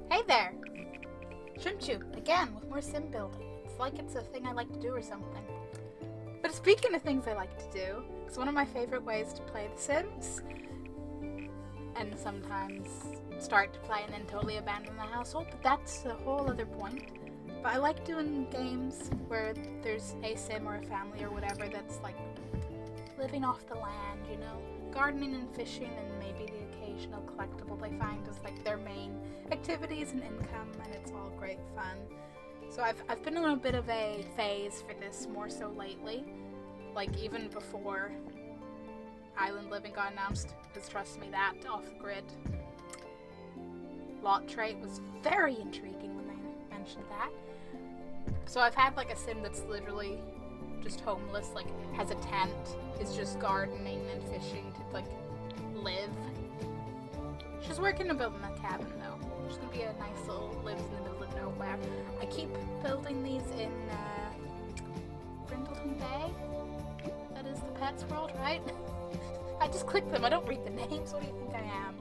Hey there! Shouldn't you? Again, with more sim building. It's like it's a thing I like to do or something. But speaking of things I like to do, it's one of my favorite ways to play The Sims. And sometimes start to play and then totally abandon the household, but that's a whole other point. But I like doing games where there's a sim or a family or whatever that's like living off the land, you know? Gardening and fishing and maybe the occasional collectible they find as like their main activities and income, and it's all great fun. So I've been on a bit of a phase for this more so lately. Like even before Island Living got announced, because trust me, that off the grid lot trait was very intriguing when they mentioned that. So I've had like a sim that's literally just homeless, like has a tent, is just gardening and fishing to like live. She's working on building a cabin though. She's gonna be a nice little lives in the middle of nowhere. I keep building these in Brindleton Bay. That is the Pets World, right? I just click them. I don't read the names. What do you think I am?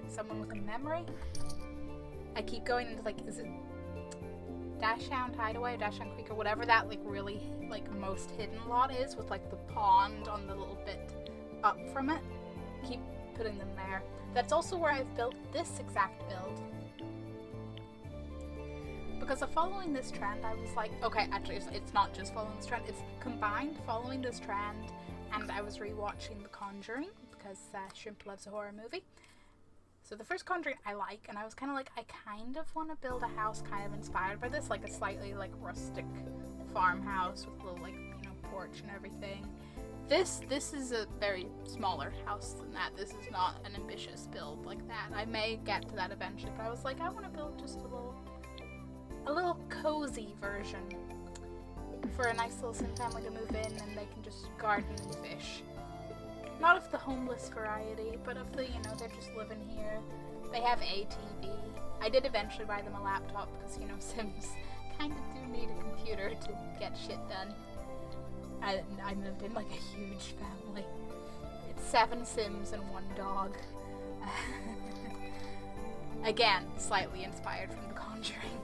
Someone with a memory? I keep going into like, is it Dashhound Hideaway, Dashhound Creek, or whatever that like really like most hidden lot is, with like the pond on the little bit up from it. Keep putting them there. That's also where I've built this exact build. Because of following this trend, I was like, okay, actually it's not just following this trend, it's combined following this trend, and I was rewatching The Conjuring because Shrimp loves a horror movie. So the first Conjuring I like, and I was kind of like, I kind of want to build a house kind of inspired by this, like a slightly like rustic farmhouse with a little like, you know, porch and everything. This is a very smaller house than that. This is not an ambitious build like that. I may get to that eventually, but I was like, I want to build just a little cozy version for a nice little sim family to move in and they can just garden and fish. Not of the homeless variety, but of the, you know, they're just living here. They have a TV. I did eventually buy them a laptop because, you know, Sims kind of do need a computer to get shit done. I moved in like a huge family. It's 7 Sims and 1 dog. Again, slightly inspired from The Conjuring.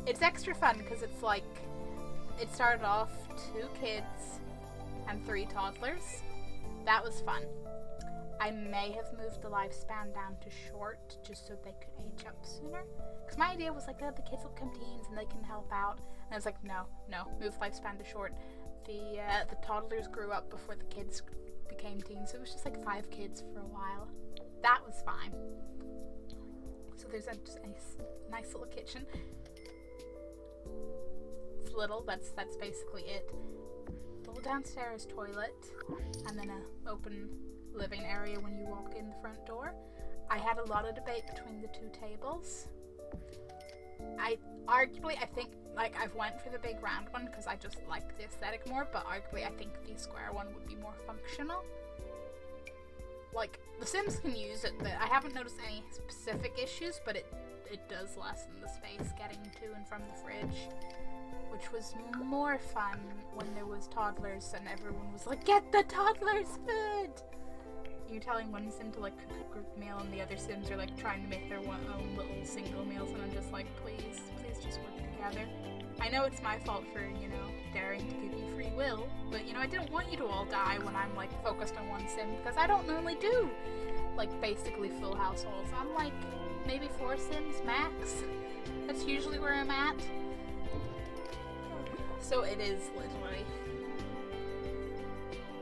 It's extra fun because it's like, it started off 2 kids and 3 toddlers. That was fun. I may have moved the lifespan down to short just so they could age up sooner. Because my idea was like, oh, the kids will become teens and they can help out. And I was like, no, move lifespan to short. The toddlers grew up before the kids became teens, so it was just like 5 kids for a while. That was fine. So there's just a nice little kitchen. It's little, that's basically it. Little downstairs toilet, and then a open living area when you walk in the front door. I had a lot of debate between the 2 tables. I think like I've went for the big round one because I just like the aesthetic more, but arguably I think the square one would be more functional. Like, the Sims can use it, but I haven't noticed any specific issues, but it does lessen the space getting to and from the fridge, which was more fun when there was toddlers and everyone was like, get the toddlers food! You're telling one Sim to like cook a group meal and the other Sims are like trying to make their own little single meals, and I'm just like, please just work together. I know it's my fault for, you know, daring to give you free will, but you know, I didn't want you to all die when I'm like focused on one Sim, because I don't normally do like basically full households. I'm like maybe 4 Sims max. That's usually where I'm at. So it is literally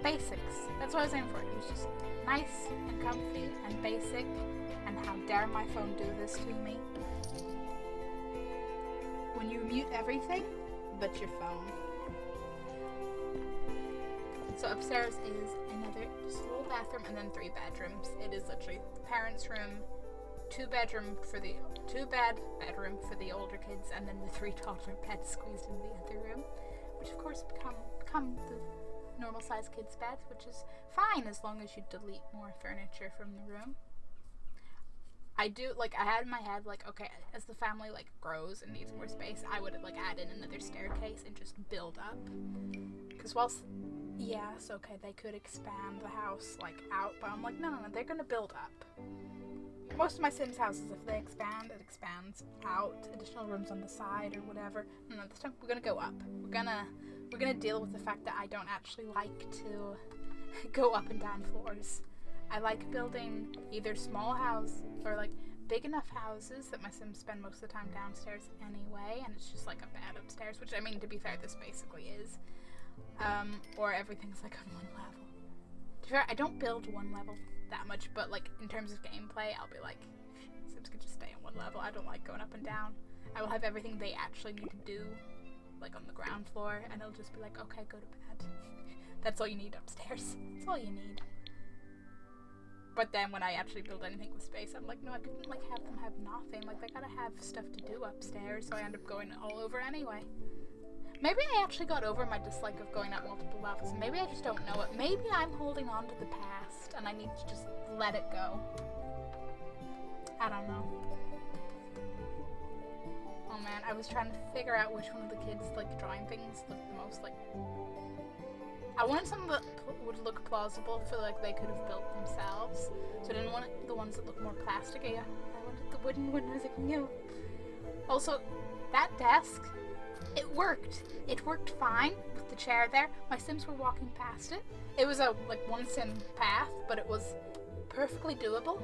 basics. That's what I was aiming for. It was just nice and comfy and basic, and how dare my phone do this to me? When you mute everything but your phone. So upstairs is another just little bathroom and then 3 bedrooms. It is literally the parents' room, 2 bed bedroom for the older kids, and then the 3 toddler beds squeezed into the other room, which of course become the normal sized kids' beds, which is fine as long as you delete more furniture from the room. I had in my head, like, okay, as the family, like, grows and needs more space, I would, like, add in another staircase and just build up. Because whilst, yes, okay, they could expand the house, like, out, but I'm like, no, they're gonna build up. most of my Sims houses, if they expand, it expands out, additional rooms on the side or whatever. No, this time we're gonna go up. We're gonna deal with the fact that I don't actually like to go up and down floors. I like building either small house or like big enough houses that my Sims spend most of the time downstairs anyway, and it's just like a bad upstairs, which, I mean, to be fair, this basically is. Or everything's like on one level. To be fair, I don't build one level that much, but like in terms of gameplay, I'll be like, Sims can just stay on one level. I don't like going up and down. I will have everything they actually need to do like on the ground floor, and it'll just be like, okay, go to bed. That's all you need upstairs. That's all you need. But then when I actually build anything with space, I'm like, no, I couldn't like have them have nothing. Like, they gotta have stuff to do upstairs, so I end up going all over anyway. Maybe I actually got over my dislike of going up multiple levels. Maybe I just don't know it. Maybe I'm holding on to the past and I need to just let it go. I don't know. Oh man, I was trying to figure out which one of the kids like drawing things looked the most like... I wanted some that would look plausible, feel like they could have built themselves. So I didn't want the ones that look more plasticky. I wanted the wooden one. I was like, no. Also, that desk, it worked. It worked fine with the chair there. My Sims were walking past it. It was a like one Sim path, but it was perfectly doable.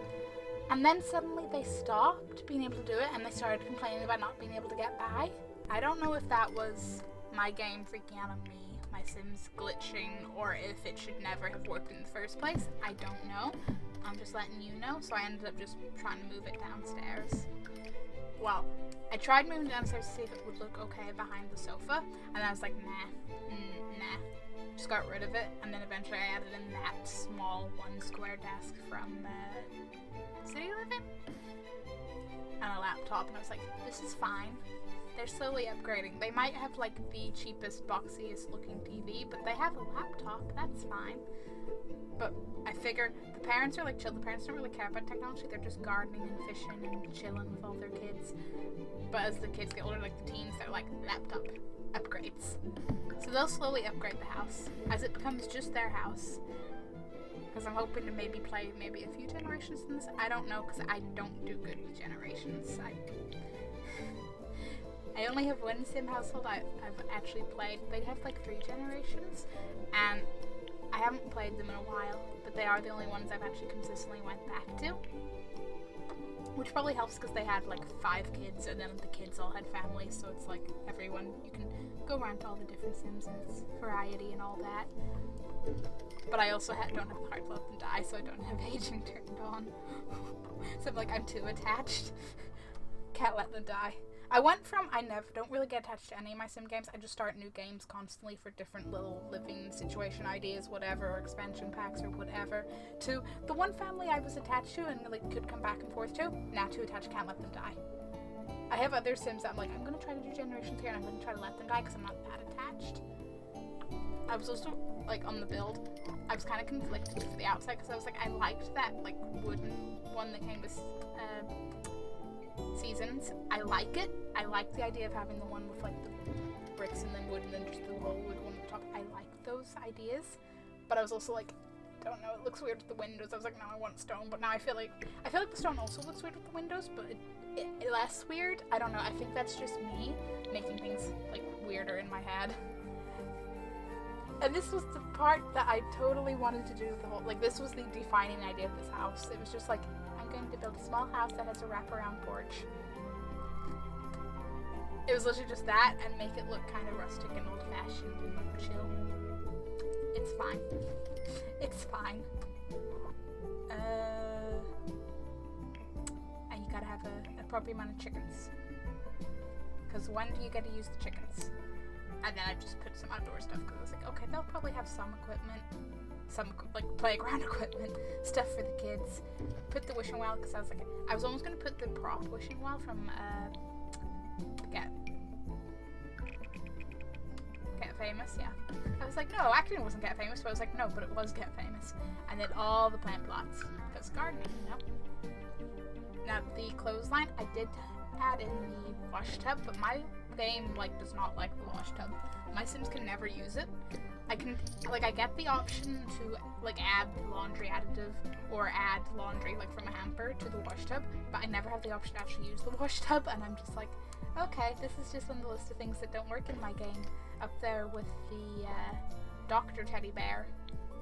And then suddenly they stopped being able to do it, and they started complaining about not being able to get by. I don't know if that was my game freaking out on me, my Sims glitching, or if it should never have worked in the first place. I don't know. I'm just letting you know. So I ended up just trying to move it downstairs. Well, I tried moving downstairs to see if it would look okay behind the sofa, and I was like, nah. Just got rid of it, and then eventually I added in that small one square desk from City Living, and a laptop, and I was like, this is fine. They're slowly upgrading. They might have like the cheapest, boxiest looking TV, but they have a laptop, that's fine. But I figure the parents are like chill. The parents don't really care about technology. They're just gardening and fishing and chilling with all their kids. But as the kids get older, like the teens, they're like laptop upgrades. So they'll slowly upgrade the house as it becomes just their house. Because I'm hoping to maybe play maybe a few generations in this. I don't know, because I don't do good with generations. I only have one Sim household I've actually played. They have like 3 generations, and I haven't played them in a while, but they are the only ones I've actually consistently went back to. Which probably helps because they had like 5 kids, and then the kids all had families, so it's like everyone, you can go around to all the different Sims and it's variety and all that. But I also don't have the heart to let them die, so I don't have aging turned on. So I'm like, I'm too attached. Can't let them die. I went from, don't really get attached to any of my Sim games. I just start new games constantly for different little living situation ideas, whatever, or expansion packs or whatever, to the one family I was attached to and like could come back and forth to. Now too attached, can't let them die. I have other Sims that I'm like, I'm going to try to do generations here and I'm going to try to let them die because I'm not that attached. I was also, like, on the build, I was kind of conflicted with the outside because I was like, I liked that, like, wooden one that came with seasons. I like it. I like the idea of having the one with like the bricks and then wood and then just the whole wood one at the top. I like those ideas, but I was also like, don't know, it looks weird with the windows. I was like, no, I want stone, but now I feel like the stone also looks weird with the windows, but it less weird. I don't know. I think that's just me making things like weirder in my head. And this was the part that I totally wanted to do the whole, like, this was the defining idea of this house. It was just like, I'm going to build a small house that has a wraparound porch. It was literally just that, and make it look kind of rustic and old-fashioned and like chill. It's fine. It's fine. And you gotta have an appropriate amount of chickens. Because when do you get to use the chickens? And then I just put some outdoor stuff because I was like, okay, they'll probably have some equipment, some like playground equipment, stuff for the kids. Put the wishing well because I was like, I was almost gonna put the prop wishing well from Get Famous, yeah. I was like, no, actually it wasn't Get Famous, but I was like, no, but it was Get Famous. And then all the plant plots because gardening, you know. Now the clothesline, I did add in the wash tub, but my game like does not like the wash tub. My Sims can never use it. I get the option to like add laundry additive or add laundry like from a hamper to the wash tub, but I never have the option to actually use the wash tub, and I'm just like, okay, this is just on the list of things that don't work in my game. Up there with the Doctor Teddy Bear,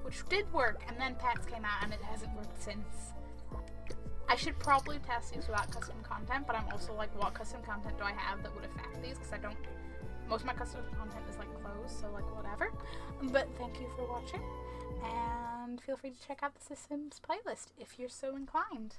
which did work, and then Pets came out and it hasn't worked since. I should probably test these without custom content, but I'm also like, what custom content do I have that would affect these? Because I don't, most of my custom content is like clothes, so like whatever. But thank you for watching, and feel free to check out the Sims playlist if you're so inclined.